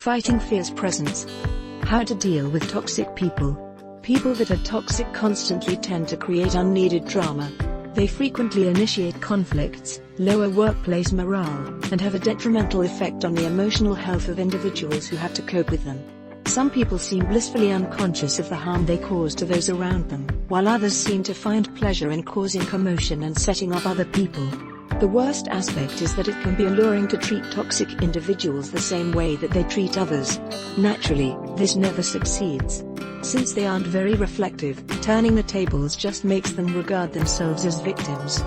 Fighting fierce presence. How to deal with toxic people. People that are toxic constantly tend to create unneeded drama. They frequently initiate conflicts, lower workplace morale, and have a detrimental effect on the emotional health of individuals who have to cope with them. Some people seem blissfully unconscious of the harm they cause to those around them, while others seem to find pleasure in causing commotion and setting off other people. The worst aspect is that it can be alluring to treat toxic individuals the same way that they treat others. Naturally, this never succeeds. Since they aren't very reflective, turning the tables just makes them regard themselves as victims.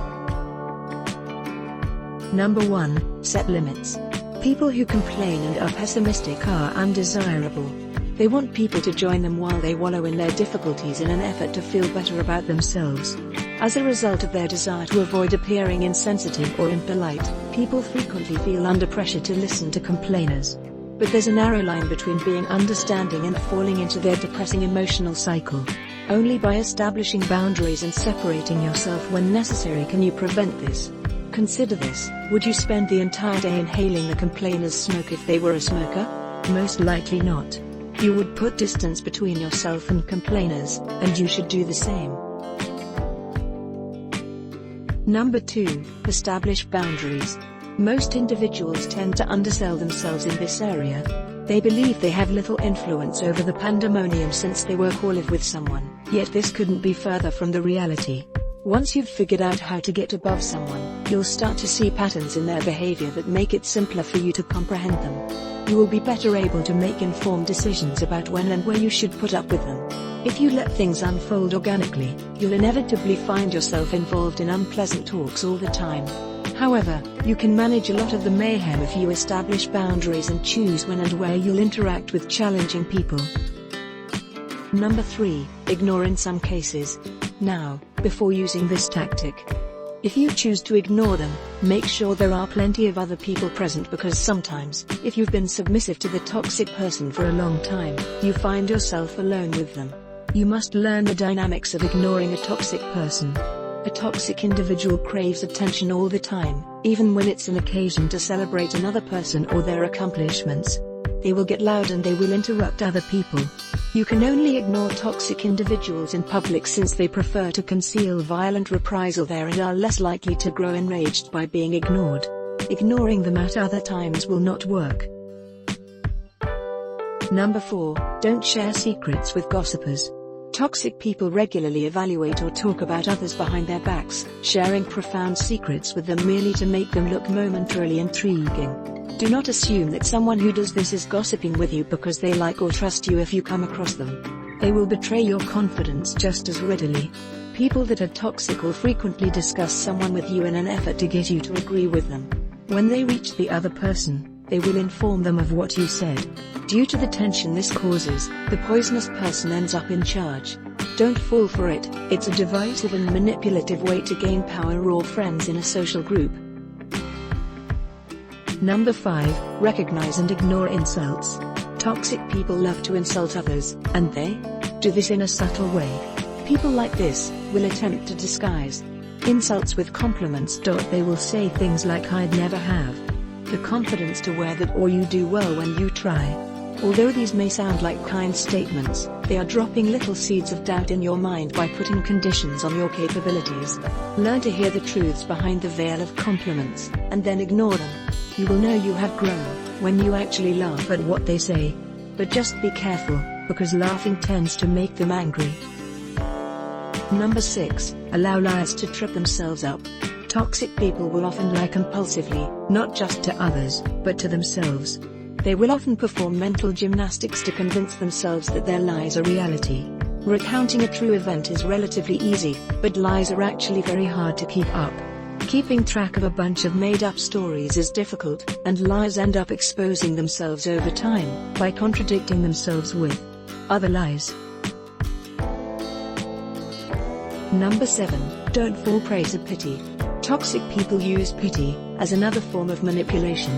Number 1. Set limits. People who complain and are pessimistic are undesirable. They want people to join them while they wallow in their difficulties in an effort to feel better about themselves. As a result of their desire to avoid appearing insensitive or impolite, people frequently feel under pressure to listen to complainers. But there's a narrow line between being understanding and falling into their depressing emotional cycle. Only by establishing boundaries and separating yourself when necessary can you prevent this. Consider this: would you spend the entire day inhaling the complainer's smoke if they were a smoker? Most likely not. You would put distance between yourself and complainers, and you should do the same. Number 2. Establish boundaries. Most individuals tend to undersell themselves in this area. They believe they have little influence over the pandemonium since they work or live with someone, yet this couldn't be further from the reality. Once you've figured out how to get above someone, you'll start to see patterns in their behavior that make it simpler for you to comprehend them. You will be better able to make informed decisions about when and where you should put up with them. If you let things unfold organically, you'll inevitably find yourself involved in unpleasant talks all the time. However, you can manage a lot of the mayhem if you establish boundaries and choose when and where you'll interact with challenging people. Number 3. Ignore in some cases. Now, before using this tactic, if you choose to ignore them, make sure there are plenty of other people present, because sometimes, if you've been submissive to the toxic person for a long time, you find yourself alone with them. You must learn the dynamics of ignoring a toxic person. A toxic individual craves attention all the time, even when it's an occasion to celebrate another person or their accomplishments. They will get loud and they will interrupt other people. You can only ignore toxic individuals in public since they prefer to conceal violent reprisal there and are less likely to grow enraged by being ignored. Ignoring them at other times will not work. Number 4. Don't share secrets with gossipers. Toxic people regularly evaluate or talk about others behind their backs, sharing profound secrets with them merely to make them look momentarily intriguing. Do not assume that someone who does this is gossiping with you because they like or trust you if you come across them. They will betray your confidence just as readily. People that are toxic will frequently discuss someone with you in an effort to get you to agree with them. When they reach the other person, they will inform them of what you said. Due to the tension this causes, the poisonous person ends up in charge. Don't fall for it. It's a divisive and manipulative way to gain power or friends in a social group. Number 5. Recognize and ignore insults. Toxic people love to insult others, and they do this in a subtle way. People like this will attempt to disguise insults with compliments. They will say things like "I'd never have the confidence to wear that," or "you do well when you try." Although these may sound like kind statements, they are dropping little seeds of doubt in your mind by putting conditions on your capabilities. Learn to hear the truths behind the veil of compliments, and then ignore them. You will know you have grown when you actually laugh at what they say. But just be careful, because laughing tends to make them angry. Number 6. Allow liars to trip themselves up. Toxic people will often lie compulsively, not just to others, but to themselves. They will often perform mental gymnastics to convince themselves that their lies are reality. Recounting a true event is relatively easy, but lies are actually very hard to keep up. Keeping track of a bunch of made-up stories is difficult, and lies end up exposing themselves over time, by contradicting themselves with other lies. Number 7. Don't fall prey to pity. Toxic people use pity as another form of manipulation.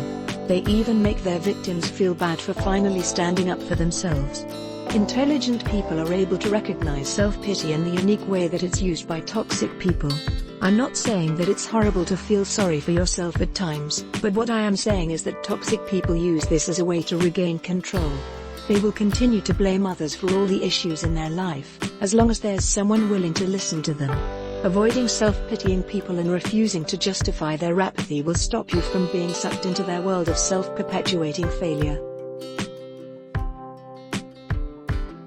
They even make their victims feel bad for finally standing up for themselves. Intelligent people are able to recognize self-pity and the unique way that it's used by toxic people. I'm not saying that it's horrible to feel sorry for yourself at times, but what I am saying is that toxic people use this as a way to regain control. They will continue to blame others for all the issues in their life, as long as there's someone willing to listen to them. Avoiding self-pitying people and refusing to justify their apathy will stop you from being sucked into their world of self-perpetuating failure.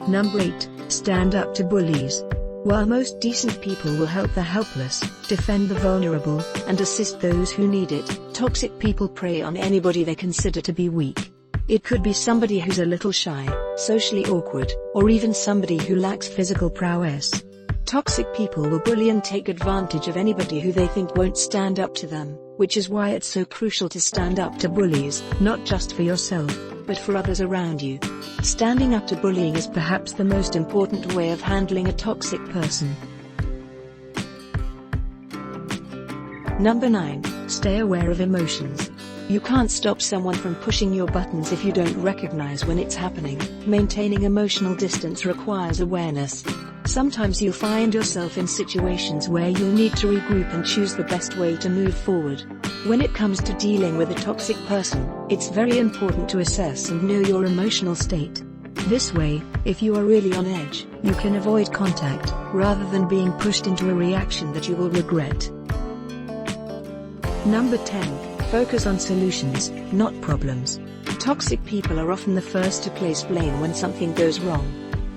Number 8. Stand up to bullies. While most decent people will help the helpless, defend the vulnerable, and assist those who need it, toxic people prey on anybody they consider to be weak. It could be somebody who's a little shy, socially awkward, or even somebody who lacks physical prowess. Toxic people will bully and take advantage of anybody who they think won't stand up to them, which is why it's so crucial to stand up to bullies, not just for yourself, but for others around you. Standing up to bullying is perhaps the most important way of handling a toxic person. Number 9. Stay aware of emotions. You can't stop someone from pushing your buttons if you don't recognize when it's happening. Maintaining emotional distance requires awareness. Sometimes you'll find yourself in situations where you'll need to regroup and choose the best way to move forward. When it comes to dealing with a toxic person, it's very important to assess and know your emotional state. This way, if you are really on edge, you can avoid contact, rather than being pushed into a reaction that you will regret. Number 10. Focus on solutions, not problems. Toxic people are often the first to place blame when something goes wrong.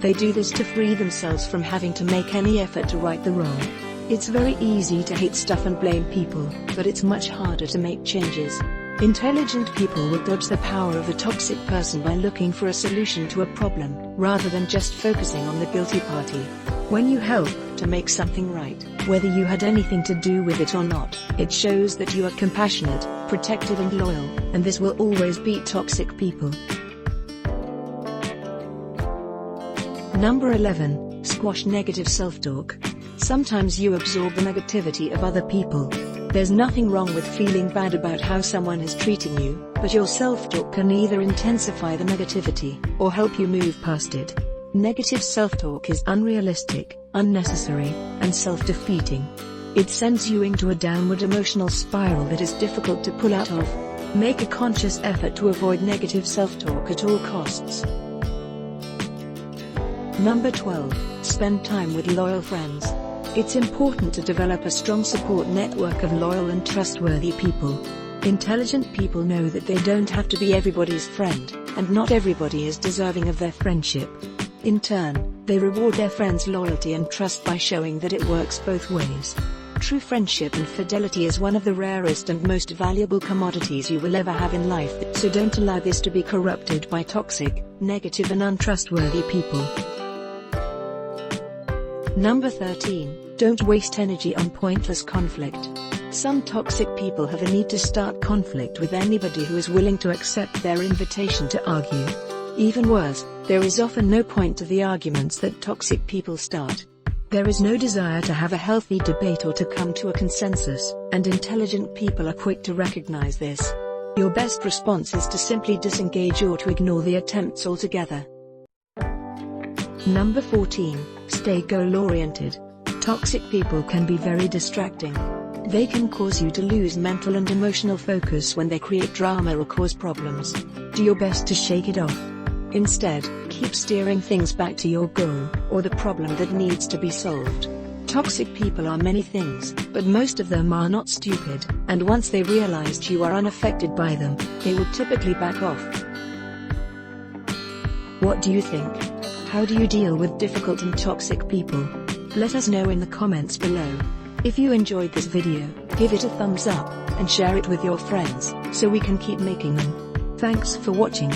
They do this to free themselves from having to make any effort to right the wrong. It's very easy to hate stuff and blame people, but it's much harder to make changes. Intelligent people will dodge the power of a toxic person by looking for a solution to a problem, rather than just focusing on the guilty party. When you help to make something right, whether you had anything to do with it or not, it shows that you are compassionate, protective and loyal, and this will always beat toxic people. Number 11. Squash negative self-talk. Sometimes you absorb the negativity of other people. There's nothing wrong with feeling bad about how someone is treating you, but your self-talk can either intensify the negativity, or help you move past it. Negative self-talk is unrealistic, unnecessary, and self-defeating. It sends you into a downward emotional spiral that is difficult to pull out of. Make a conscious effort to avoid negative self-talk at all costs. Number 12. Spend time with loyal friends. It's important to develop a strong support network of loyal and trustworthy people. Intelligent people know that they don't have to be everybody's friend, and not everybody is deserving of their friendship. In turn, they reward their friends' loyalty and trust by showing that it works both ways. True friendship and fidelity is one of the rarest and most valuable commodities you will ever have in life, so don't allow this to be corrupted by toxic, negative and untrustworthy people. Number 13. Don't waste energy on pointless conflict. Some toxic people have a need to start conflict with anybody who is willing to accept their invitation to argue. Even worse, there is often no point to the arguments that toxic people start. There is no desire to have a healthy debate or to come to a consensus, and intelligent people are quick to recognize this. Your best response is to simply disengage or to ignore the attempts altogether. Number 14. Stay goal-oriented. Toxic people can be very distracting. They can cause you to lose mental and emotional focus when they create drama or cause problems. Do your best to shake it off. Instead, keep steering things back to your goal, or the problem that needs to be solved. Toxic people are many things, but most of them are not stupid, and once they realize you are unaffected by them, they will typically back off. What do you think? How do you deal with difficult and toxic people? Let us know in the comments below. If you enjoyed this video, give it a thumbs up, and share it with your friends, so we can keep making them. Thanks for watching.